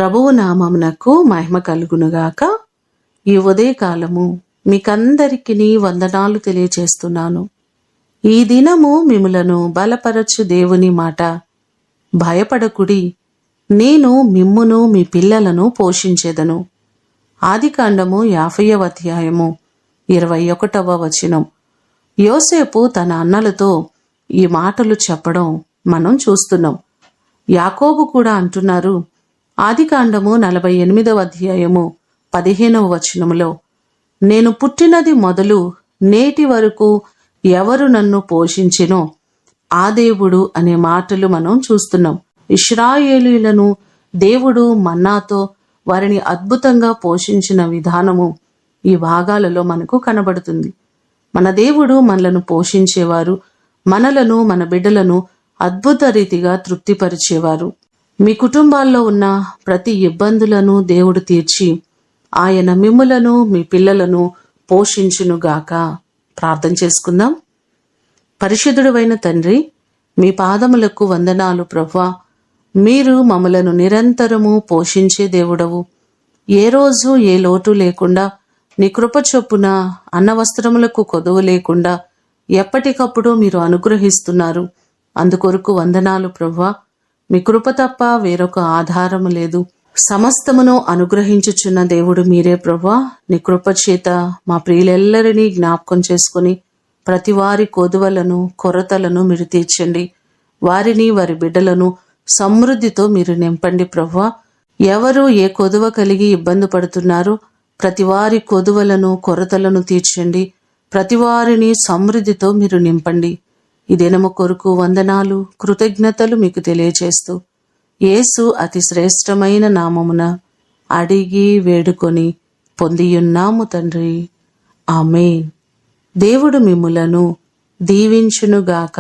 ప్రభువు నామమునకు మహిమ కలుగునుగాక. ఈ ఉదయకాలము మీకందరికీ వందనాలు తెలియచేస్తున్నాను. ఈ దినము మిమ్ములను బలపరచు దేవుని మాట, భయపడకుడి, నేను మిమ్మును మీ పిల్లలను పోషించెదను. ఆదికాండము 50వ అధ్యాయము 21వ వచనం. యోసేపు తన అన్నలతో ఈ మాటలు చెప్పడం మనం చూస్తున్నాం. యాకోబు కూడా అంటున్నారు, ఆదికాండము 48వ అధ్యాయము 15వ వచనములో, నేను పుట్టినది మొదలు నేటి వరకు ఎవరు నన్ను పోషించినో ఆ దేవుడు అనే మాటలు మనం చూస్తున్నాం. ఇశ్రాయేలీయులను దేవుడు మన్నాతో వారిని అద్భుతంగా పోషించిన విధానము ఈ భాగాలలో మనకు కనబడుతుంది. మన దేవుడు మనలను పోషించేవారు, మనలను మన బిడ్డలను అద్భుత రీతిగా తృప్తిపరిచేవారు. మీ కుటుంబాల్లో ఉన్న ప్రతి ఇబ్బందులను దేవుడు తీర్చి ఆయన మిమ్ములను మీ పిల్లలను పోషించునుగాక. ప్రార్థన చేసుకుందాం. పరిశుద్ధుడైన తండ్రి, మీ పాదములకు వందనాలు ప్రభువా. మీరు మమ్మలను నిరంతరము పోషించే దేవుడవు. ఏ రోజు ఏ లోటు లేకుండా నీ కృప చొప్పున అన్నవస్త్రములకు కొదువు లేకుండా ఎప్పటికప్పుడు మీరు అనుగ్రహిస్తున్నారు. అందుకొరకు వందనాలు ప్రభువా. మీ కృప తప్ప వేరొక ఆధారము లేదు. సమస్తమును అనుగ్రహించుచున్న దేవుడు మీరే ప్రభువా. నీ కృప చేత మా ప్రియులెల్లరినీ జ్ఞాపకం చేసుకుని ప్రతి వారి కొదువలను కొరతలను మీరు తీర్చండి. వారిని వారి బిడ్డలను సమృద్ధితో మీరు నింపండి ప్రభువా. ఎవరు ఏ కొదువ కలిగి ఇబ్బంది పడుతున్నారో ప్రతి వారి కొదువలను కొరతలను తీర్చండి. ప్రతి వారిని సమృద్ధితో మీరు నింపండి. ఈ దినము కొరకు వందనాలు కృతజ్ఞతలు మీకు తెలియచేస్తూ యేసు అతి శ్రేష్టమైన నామమున అడిగి వేడుకొని పొందియున్నాము తండ్రి. ఆమేన్. దేవుడు మిమ్ములను దీవించునుగాక.